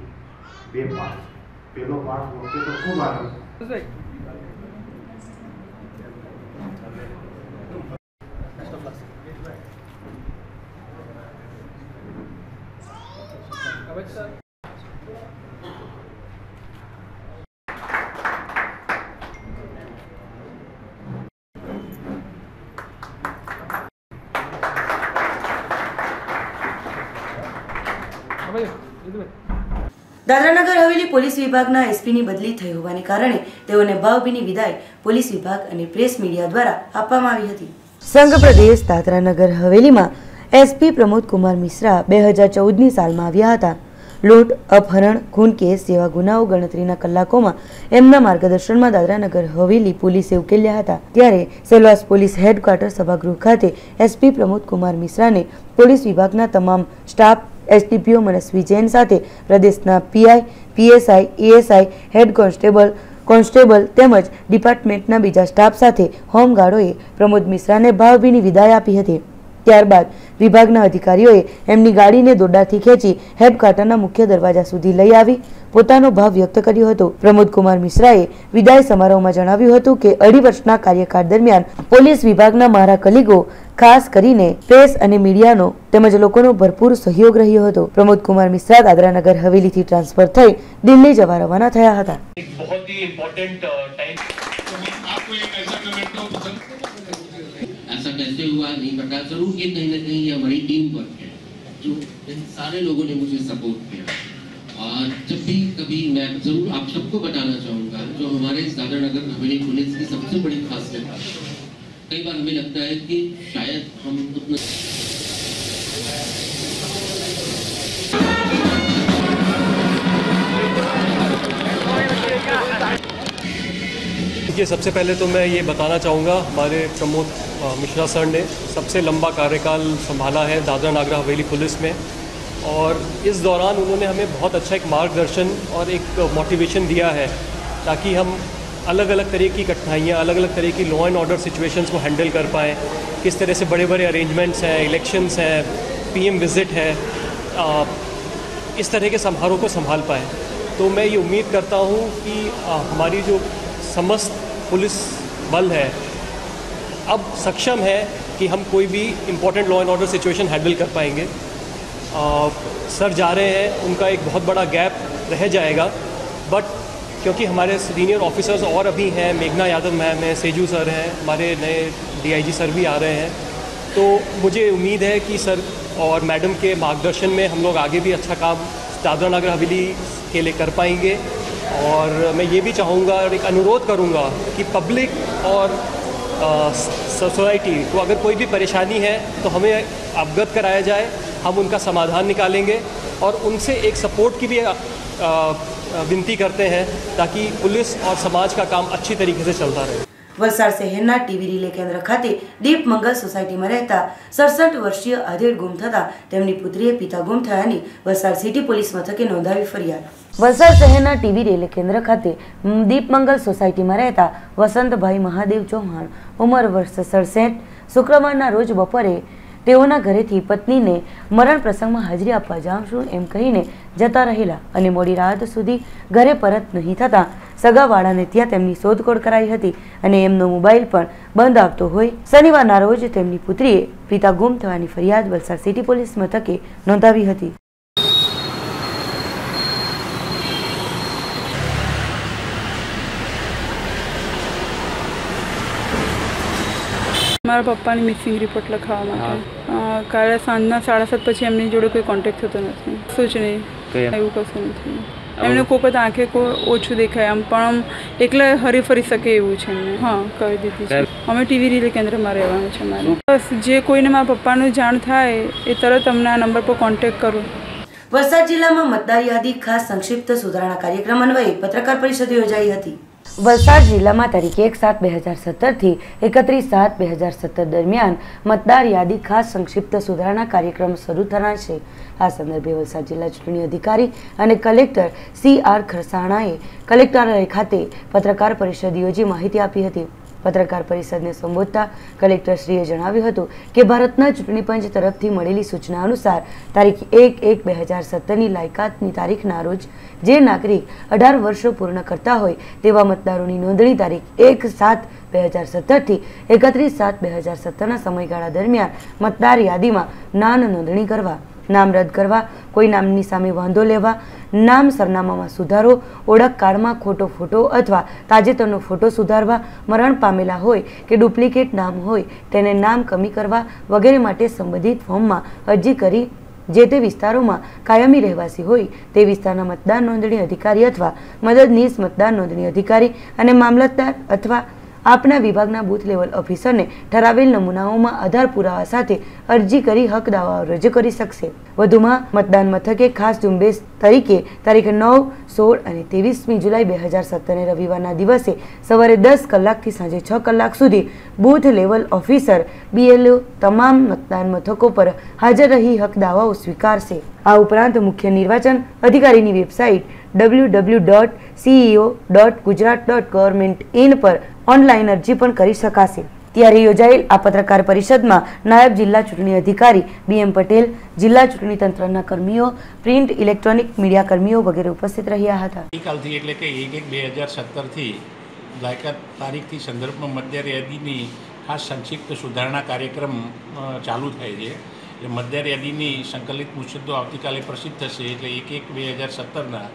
બે પાઠ. પહેલો પાઠ વખતે તો ખૂબ આનંદ. દાદરાનગર હવેલી પોલીસ વિભાગના એસપીની બદલી થઈ હોવાને કારણે તેઓને ભાવભીની વિદાય પોલીસ વિભાગ અને પ્રેસ મીડિયા દ્વારા આપવામાં આવી હતી. સંઘ પ્રદેશ દાદરાનગર હવેલીમાં એસપી પ્રમોદ કુમાર મિશ્રા 2014ની સાલમાં આવ્યા હતા. લૂંટ, અપહરણ, ખૂન કેસ જેવા ગુનાઓ ગણતરીના કલાકોમાં એમના માર્ગદર્શનમાં દાદરાનગર હવેલી પોલીસે ઉકેલ્યા હતા. ત્યારે સેલવાસ પોલીસ હેડક્વાર્ટર સભાગૃહ ખાતે એસપી પ્રમોદ કુમાર મિશ્રાને પોલીસ વિભાગના તમામ સ્ટાફ, એસડીપીઓ મનસ્વી જૈન સાથે પ્રદેશના PI, PSI, ASI, head constable તેમજ ડિપાર્ટમેન્ટના બીજા સ્ટાફ સાથે હોમગાર્ડોએ પ્રમોદ મિશ્રાને ભાવભીની વિદાય આપી હતી. ત્યારબાદ વિભાગના અધિકારીઓએ એમની ગાડીને દોરડાથી ખેંચી હેડક્વાર્ટરના મુખ્ય દરવાજા સુધી લઈ આવી પોતાનો ભાવ વ્યક્ત કર્યો હતો. પ્રમોદ કુમાર મિશ્રાએ વિદાય સમારોહમાં જણાવ્યું હતું કે 2.5 વર્ષના કાર્યકાળ દરમિયાન પોલીસ વિભાગના મારા કલીગો ખાસ કરીને પ્રેસ અને મીડિયાનો તેમજ લોકોનો ભરપૂર સહયોગ રહ્યો હતો. પ્રમોદ કુમાર મિશ્રા દાદરાનગર હવેલીથી ટ્રાન્સફર થઈ દિલ્હી જવા રવાના થયા હતા. ऐसा कैसे हुआ नहीं पता, जरूर ये कहीं ना कहीं ये हमारी टीम वर्क है जो इन सारे लोगों ने मुझे सपोर्ट किया. और जब भी कभी मैं जरूर आप सबको बताना चाहूँगा जो हमारे दादरानगर हवेली पुलिस की सबसे बड़ी खासियत है, कई बार हमें लगता है कि शायद हम उतना देखिए, सबसे पहले तो मैं ये बताना चाहूँगा हमारे प्रमोद मिश्रा सर ने सबसे लंबा कार्यकाल संभाला है दादरा नगर हवेली पुलिस में और इस दौरान उन्होंने हमें बहुत अच्छा एक मार्गदर्शन और एक मोटिवेशन दिया है ताकि हम अलग अलग तरह की कठिनाइयाँ, अलग अलग तरह की लॉ एंड ऑर्डर सिचुएशंस को हैंडल कर पाएँ. किस तरह से बड़े बड़े अरेंजमेंट्स हैं, इलेक्शंस हैं, पीएम विजिट है, इस तरह के समारोह को संभाल पाएँ. तो मैं ये उम्मीद करता हूँ कि हमारी जो समस्त पुलिस बल है अब सक्षम है कि हम कोई भी important law and order situation handle कर पाएंगे. सर जा रहे हैं, उनका एक बहुत बड़ा गैप रह जाएगा, बट क्योंकि हमारे सीनियर ऑफिसर्स और अभी हैं, मेघना यादव मैम हैं, सेजू सर हैं, हमारे नए डीआईजी सर भी आ रहे हैं, तो मुझे उम्मीद है कि सर और मैडम के मार्गदर्शन में हम लोग आगे भी अच्छा काम दादरा नगर हवेली के लिए कर पाएंगे. और मैं ये भी चाहूँगा और एक अनुरोध करूँगा कि पब्लिक और सोसाइटी को अगर कोई भी परेशानी है तो हमें अवगत कराया जाए, हम उनका समाधान निकालेंगे और उनसे एक सपोर्ट की भी विनती करते हैं ताकि पुलिस और समाज का काम अच्छी तरीके से चलता रहे. વલસાડ શહેરના ટીવી રિલે કેન્દ્ર ખાતે દીપ મંગલ સોસાયટીમાં રહેતા 67 વર્ષીય આધેડ ગુમ થતા તેમની પુત્રીએ પિતા ગુમ થયાની વલસાડ સિટી પોલીસ મથકે નોંધાવી ફરિયાદ. વલસાડ શહેરના ટીવી રિલે કેન્દ્ર ખાતે દીપ મંગલ સોસાયટીમાં રહેતા વસંતભાઈ મહાદેવ ચૌહાણ ઉંમર વર્ષ 67 શુક્રવારના રોજ બપોરે તેઓના ઘરેથી પત્નીને મરણ પ્રસંગમાં હાજરી આપવા જાઉં છું એમ કહીને જતા રહેલા અને મોડી રાત સુધી ઘરે પરત નહીં થતાં સગાવાળાને ત્યાં તેમની શોધખોળ કરાઈ હતી અને એમનો મોબાઈલ પણ બંધ આવતો હોય શનિવારના રોજ તેમની પુત્રીએ પિતા ગુમ થવાની ફરિયાદ વલસાડ સિટી પોલીસ મથકે નોંધાવી હતી. મારા પપ્પાની મિસિંગ રિપોર્ટ લખાવવા માટે કાલે સાંજના 7:30 પછી એમની જોડે કોઈ કોન્ટેક્ટ થતો નથી. શું જ નહીં. એવું કશું નથી. એમને કોઈ વખત આંખે ઓછું દેખાય આમ, પણ આમ એકલા હરી ફરી શકે એવું છે એમને. હા, કરી દીધી છે. અમે ટીવી રિલે કેન્દ્રમાં રહેવાનું છે મારે. બસ જે કોઈને મારા પપ્પાનું જાણ થાય એ તરત અમને આ નંબર પર કોન્ટેક્ટ કરો. વલસાડ જિલ્લામાં મતદાર યાદી ખાસ સંક્ષિપ્ત સુધારણા કાર્યક્રમ અન્વયે પત્રકાર પરિષદ યોજાઈ હતી. વલસાડ જિલ્લામાં તારીખ 1/7/2017 થી 31/7/2017 દરમિયાન મતદાર યાદી ખાસ સંક્ષિપ્ત સુધારણા કાર્યક્રમ શરૂ થનાર છે. આ સંદર્ભે વલસાડ જિલ્લા ચૂંટણી અધિકારી અને કલેક્ટર CR ખરસાણાએ કલેક્ટરાલય ખાતે પત્રકાર પરિષદ યોજી માહિતી આપી હતી. પત્રકાર પરિષદને સંબોધતા કલેક્ટરશ્રીએ જણાવ્યું હતું કે ભારતના ચૂંટણી પંચ તરફથી મળેલી સૂચના અનુસાર તારીખ 1/1/2017ની લાયકાતની તારીખના રોજ જે નાગરિક 18 વર્ષ પૂર્ણ કરતા હોય તેવા મતદારોની નોંધણી તારીખ 1/7/2017 થી 31/7/2017ના સમયગાળા દરમિયાન મતદાર યાદીમાં નામ નોંધણી કરવા, નામ રદ કરવા, કોઈ નામની સામે વાંધો લેવા, નામ સરનામામાં સુધારો, ઓળખ કાર્ડમાં ખોટો ફોટો અથવા તાજેતરનો ફોટો સુધારવા, મરણ પામેલા હોય કે ડુપ્લિકેટ નામ હોય તેને નામ કમી કરવા વગેરે માટે સંબંધિત ફોર્મમાં અરજી કરી જે તે વિસ્તારોમાં કાયમી રહેવાસી હોય તે વિસ્તારના મતદાર નોંધણી અધિકારી અથવા મદદનીશ મતદાર નોંધણી અધિકારી અને મામલતદાર અથવા આપના વિભાગના બૂથ લેવલ ઓફિસરને ઠરાવેલ નમૂનાઓમાં આધાર પુરાવા સાથે અરજી કરી હક દાવાઓ રજૂ કરી શકશે. વધુમાં મતદાન મથકે ખાસ ઝુંબેશ તરીકે તારીખ 9, 16 અને 23મી જુલાઈ 2017ને રવિવારના દિવસે સવારે 10 કલાકથી સાંજે 6 કલાક સુધી બૂથ લેવલ ઓફિસર BLO તમામ મતદાન મથકો પર હાજર રહી હક દાવાઓ સ્વીકારશે. આ ઉપરાંત મુખ્ય નિર્વાચન અધિકારીની વેબસાઇટ www.ceo.gujarat.government.in પર ઓનલાઈન અરજી પણ કરી શકાશે. ત્યારે યોજાયેલ આ પત્રકાર પરિષદમાં નાયબ જિલ્લા ચૂંટણી અધિકારી BM પટેલ, જિલ્લા ચૂંટણી તંત્રના કર્મીઓ, પ્રિન્ટ ઇલેક્ટ્રોનિક મીડિયા કર્મીઓ વગેરે ઉપસ્થિત રહ્યા હતા. ગઈકાલથી એટલે કે 1/1/2017થી લાયકાત તારીખથી સંદર્ભમાં મતદાર યાદીની ખાસ સંક્ષિપ્ત સુધારણા કાર્યક્રમ ચાલુ થાય છે. એટલે મતદાર યાદીની સંકલિત મુસદ્દો આવતીકાલે પ્રસિદ્ધ થશે. એટલે 1/1/2017ના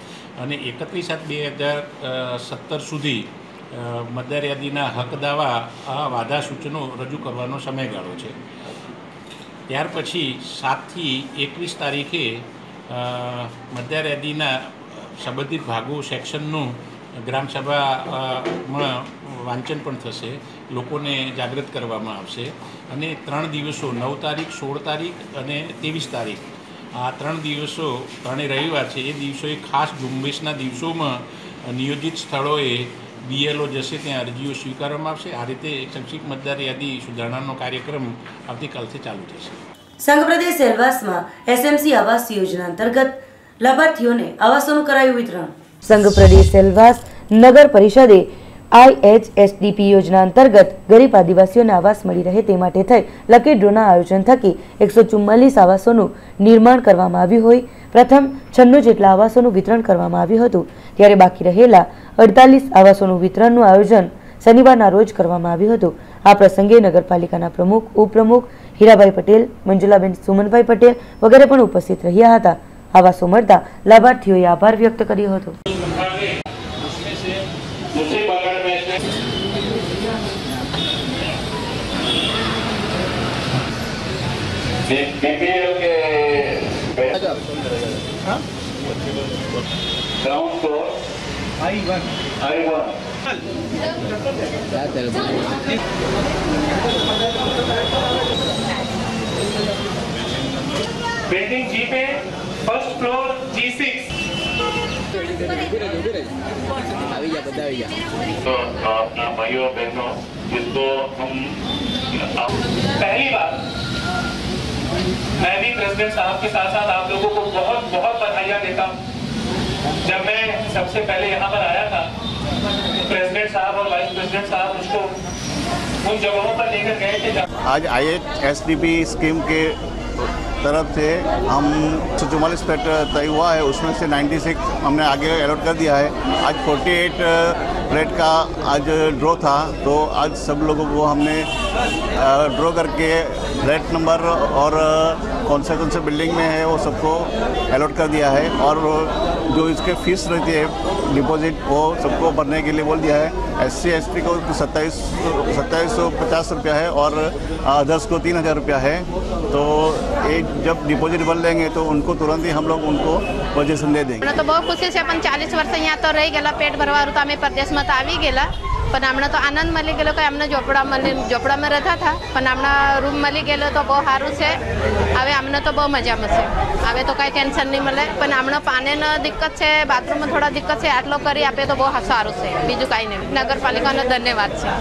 અને 31/7/2017 સુધી મતદાર યાદીના હક દાવા વાધા સૂચનો રજૂ કરવાનો સમયગાળો છે. ત્યાર પછી 7 થી 21 તારીખે મતદાર યાદીના સંબંધિત ભાગો સેક્શનનું ગ્રામસભામાં વાંચન પણ થશે, લોકોને જાગૃત કરવામાં આવશે. અને 3 દિવસો 9 તારીખ, 16 તારીખ અને 23 તારીખ આ 3 દિવસો, 3 રવિવાર છે, એ દિવસોએ ખાસ ઝુંબેશના દિવસોમાં નિયોજિત સ્થળોએ BLO જશે, ત્યાં અરજીઓ સ્વીકારવામાં આવશે. આ રીતે સંક્ષિપ્ત મતદાર યાદી સુધારણાનો કાર્યક્રમ આવતીકાલથી ચાલુ થશે. સંઘ પ્રદેશ સેલવાસમાં SMC આવાસ યોજના અંતર્ગત લાભાર્થીઓને આવાસોનું કરાયું વિતરણ. સંઘ પ્રદેશ સેલવાસ નગર પરિષદે IHSDP યોજના અંતર્ગત ગરીબ આદિવાસીઓને આવાસ મળી રહે તે માટે થઈ લકી ડ્રોના આયોજન થકી 144 આવાસોનું નિર્માણ કરવામાં આવ્યું હોય પ્રથમ 96 જેટલા આવાસોનું વિતરણ કરવામાં આવ્યું હતું. ત્યારે બાકી રહેલા 48 આવાસોનું વિતરણનું આયોજન શનિવારના રોજ કરવામાં આવ્યું હતું. આ પ્રસંગે નગરપાલિકાના પ્રમુખ, ઉપપ્રમુખ હીરાભાઈ પટેલ, મંજુલાબેન સુમનભાઈ પટેલ વગેરે પણ ઉપસ્થિત રહ્યા હતા. આવાસો મળતા લાભાર્થીઓએ આભાર વ્યક્ત કર્યો હતો. Ground floor I1 building G पे फर्स्ट फ्लोर G6 तो अपना भाइयों बहनों जिसको हम पहली बार मैं भी प्रेसिडेंट साहब के साथ साथ आप लोगों को बहुत बहुत बधाइयाँ देता हूँ. जब मैं सबसे पहले यहाँ पर आया था प्रेसिडेंट साहब और वाइस प्रेसिडेंट साहब उसको उन जगहों पर लेकर गए थे. आज IHSDP स्कीम के तरफ से हम 144 फ्लैट तय हुआ है, उसमें से 96 हमने आगे अलॉट कर दिया है. आज 48 फ्लैट का आज ड्रॉ था, तो आज सब लोगों को हमने ड्रॉ करके फ्लैट नंबर और कौन से बिल्डिंग में है वो सबको अलॉट कर दिया है. और जो इसके फीस रहती है डिपॉजिट वो सबको भरने के लिए बोल दिया है. SC ST को 2750 रुपया है और अदर्स को 3000 रुपया है. तो एक जब डिपॉजिट भर लेंगे तो उनको तुरंत ही हम लोग उनको पोजीशन दे देंगे। तो बहुत खुशी से अपन 40 वर्ष यहाँ तो रही गया, पेट भरवा तो अमे प्रदेश में तो आवी गया, पण हमने तो आनंद मिली गयो कि हमने झोपड़ा में रहता था, पण हमने रूम मिली गयो तो बहुत सारू से। हवे हमने तो बहुत मजा में से, हवे तो कई टेंशन नहीं मिले, पण हमने पानी न दिक्कत है, बाथरूम में थोड़ा दिक्कत है, आटलो करी आपे तो बहुत सारू से, बीजू कई नहीं। नगर पालिका ने धन्यवाद है,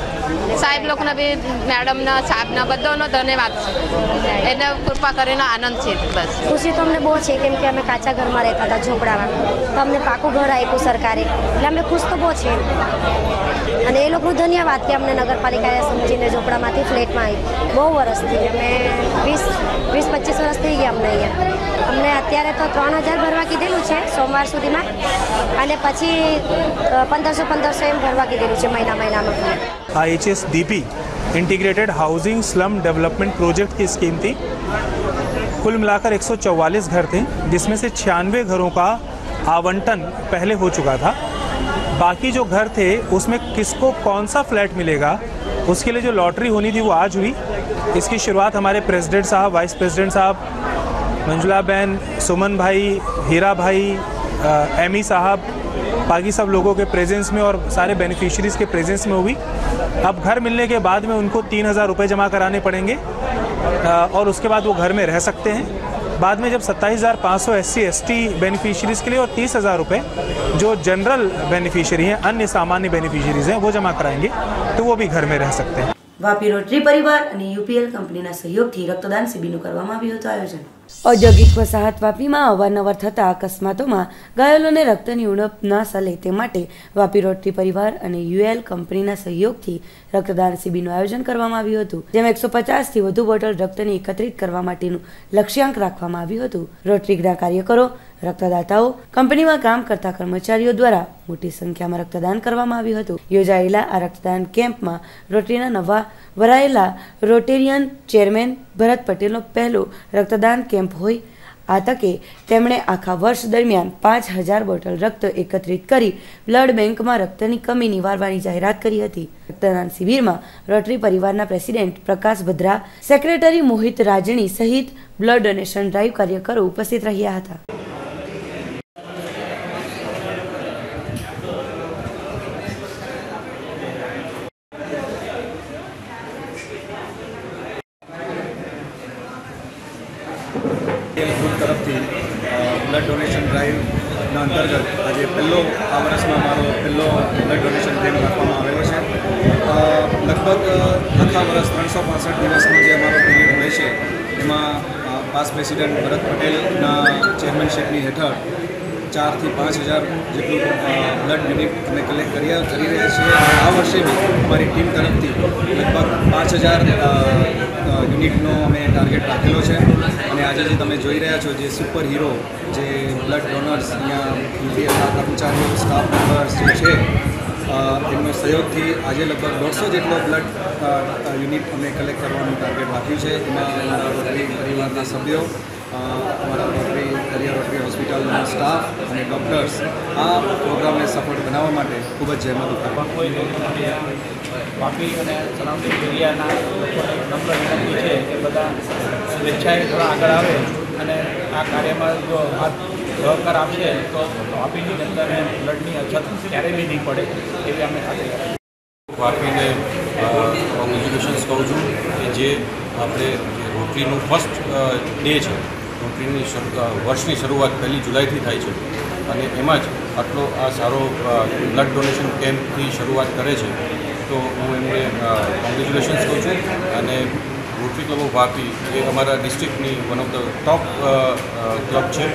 साहेब लोग ने भी, मैडम ने, साहब ने, बधो नो धन्यवाद है, एने कृपा करीने आनंद है। बस खुशी तो अમને બહુ છે કેમ કે અમે કાચા ઘરમાં રહેતા હતા ઝોપડામાં, તો અમને પાકું ઘર આપ્યું સરકારે, એટલે અમે ખુશ તો બહુ છે। અને એ લોકોનું ધન્યવાદ કે અમને નગરપાલિકાએ સમજીને ઝોપડામાંથી ફ્લેટમાં આવી। બહુ વર્ષથી અમે 20-25 વર્ષ થઈ ગયા અમને અહીંયા। અમને અત્યારે તો 3000 ભરવા કીધેલું છે સોમવાર સુધીમાં, અને પછી 1500 એમ ભરવા કીધેલું છે મહિનામાં। HSDP integrated housing slum development project की स्कीम थी। कुल मिलाकर 144 घर थे, जिसमें से 96 घरों का आवंटन पहले हो चुका था। बाकी जो घर थे उसमें किसको कौन सा फ्लैट मिलेगा उसके लिए जो लॉटरी होनी थी वो आज हुई। इसकी शुरुआत हमारे प्रेसिडेंट साहब, वाइस प्रेसिडेंट साहब, मंजुला बहन, सुमन भाई, हीरा भाई, एमी साहब, बाकी सब लोगों के प्रेजेंस में और सारे बेनिफिशरीज़ के प्रेजेंस में हुई। अब घर मिलने के बाद में उनको 3000 रुपये जमा कराने पड़ेंगे और उसके बाद वो घर में रह सकते हैं। बाद में जब 27,500 SC/ST बेनिफिशरीज़ के लिए और 30,000 रुपये जो जनरल बेनिफिशरी हैं, अन्य सामान्य बेनिफिशरीज़ हैं, वो जमा कराएंगे तो वो भी घर में रह सकते हैं। વાપી રોટરી પરિવાર અને UPL કંપનીના સહયોગથી રક્તદાન શિબિરનું કરવામાં આવ્યું હતું આયોજન। ઔદ્યોગિક વસાહત વાપીમાં અવારનવાર થતા અકસ્માતોમાં ઘાયલોને રક્તની ઉણપ ન સલે તે માટે વાપી રોટરી પરિવાર અને UL કંપનીના સહયોગથી રક્તદાન શિબિરનું આયોજન કરવામાં આવ્યું હતું, જેમાં 150થી વધુ બોટલ રક્તને એકત્રિત કરવા માટેનું લક્ષ્યાંક રાખવામાં આવ્યું હતું। રોટરીના કાર્યકરો, રક્તદાતાઓ, કંપનીમાં કામ કરતા કર્મચારીઓ દ્વારા મોટી સંખ્યામાં રક્તદાન કરવામાં આવ્યું હતું। યોજાયેલા આ રક્તદાન કેમ્પમાં રોટરીના નવા વરાયેલા રોટેરિયન ચેરમેન ભરત પટેલનો પહેલો રક્તદાન કેમ્પ હોય। આ તકે તેમણે આખા વર્ષ દરમિયાન 5000 બોટલ રક્ત એકત્રિત કરી બ્લડ બેંકમાં રક્તની કમી નિવારવાની જાહેરાત કરી હતી। રક્તદાન શિબિરમાં રોટરી પરિવારના પ્રેસિડેન્ટ પ્રકાશ ભદ્રા, સેક્રેટરી મોહિત રાજણી સહિત બ્લડ ડોનેશન ડ્રાઈવ કાર્યકરો ઉપસ્થિત રહ્યા હતા। તરફથી બ્લડ ડોનેશન ડ્રાઈવના અંતર્ગત આજે આ વર્ષમાં મારો પહેલો બ્લડ ડોનેશન કેમ્પ રાખવામાં આવેલો છે। લગભગ આખા વર્ષ 365 દિવસનો જે અમારો પીરિયડ હોય છે એમાં પાસ પ્રેસિડેન્ટ ભરત પટેલના ચેરમેનશીપની હેઠળ 4 થી 5000 જેટલું બ્લડ યુનિટ અમે કલેક્ટ કરી રહ્યા છીએ। આ વર્ષે બી અમારી ટીમ તરફથી લગભગ 5000 યુનિટનો અમે ટાર્ગેટ રાખેલો છે। અને આજે જે તમે જોઈ રહ્યા છો જે સુપર હીરો જે બ્લડ ડોનર્સ અહીંયા UPLના કર્મચારીઓ, સ્ટાફ મેમ્બર્સ જે છે તેમનો સહયોગથી આજે લગભગ 150 જેટલો બ્લડ યુનિટ અમે કલેક્ટ કરવાનું ટાર્ગેટ રાખ્યું છે। એમાં અમારા રોટરી પરિવારના સભ્યો, અમારા રોટરી હોસ્પિટલના સ્ટાફ અને ડૉક્ટર્સ આ પ્રોગ્રામને સફળ બનાવવા માટે ખૂબ જ જહેમત ઉઠાવી। વાપી અને સરાઉન્ડિંગ એરિયાના લોકોને નમ્ર વિનંતી છે કે બધા સ્વેચ્છાએ થોડા આગળ આવે અને આ કાર્યમાં જો સહકાર આપશે તો વાપીની જનતાને બ્લડની અછત ક્યારેય બી નહીં પડે એવી અમે ખાતરી આપીએ। વાપીને કોંગ્રેચ્યુલેશન્સ કહું છું કે જે આપણે રોટરીનું ફર્સ્ટ ડે છે, રોટરીની વર્ષની શરૂઆત 1 જુલાઈથી થાય છે અને એમાં જ આટલો આ સારો બ્લડ ડોનેશન કેમ્પથી શરૂઆત કરે છે તો હું એમને કોંગ્રેચ્યુલેશન્સ કહું છું। અને રોટરી ક્લબ ઓફ વાપી એ અમારા ડિસ્ટ્રિક્ટની one of the top club છે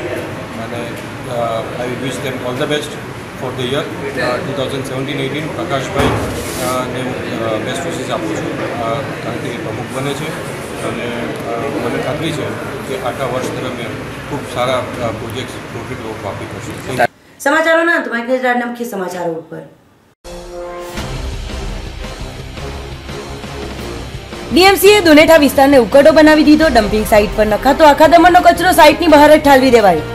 અને I wish them all the best for the year 2017-18। Prakashbhai ને બેસ્ટ વિશેસ આપું છું કારણ કે એ પ્રમુખ બને છે અને મને ખાતરી છે કે આખા વર્ષ દરમિયાન ખૂબ સારા projects rotary club of Vapi કરશે। સમાચારોના અંતમાં એક નજર મુખ્ય સમાચારો ઉપર। DMCએ દુનેઠા વિસ્તારને ઉકરડો બનાવી દીધો, ડમ્પિંગ સાઇટ પર નખાતો આખા દમણનો કચરો સાઇટની બહાર જ ઠાલવી દેવાયો।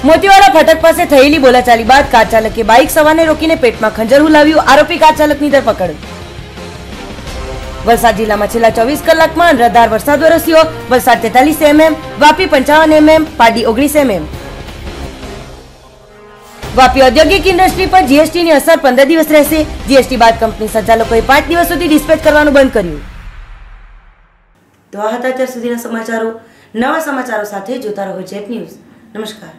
મોતીવાડા ફાટક પાસે થયેલી બોલાચાલી બાદ કાર ચાલકે બાઇક સવારને રોકીને પેટમાં ખંજર હુલાવ્યું, આરોપી કાર ચાલકની ધરપકડ। વલસાડ જિલ્લામાં છેલ્લા 24 કલાકમાં અનરાધાર વરસાદ વરસ્યો. Valsad 43 mm, Vapi 55 mm, Pardi 19 mm. Vapi ઔદ્યોગિક ઇન્ડસ્ટ્રી પર જીએસટીની અસર 15 દિવસ રહેશે. જીએસટી બાદ કંપની સંચાલકોએ 5 દિવસ સુધી ડિસ્પેચ કરવાનું બંધ કર્યું. તો આ હતા અત્યાર સુધીના સમાચારો. નવા સમાચારો સાથે જોતા રહો જેટ ન્યૂઝ. નમસ્કાર.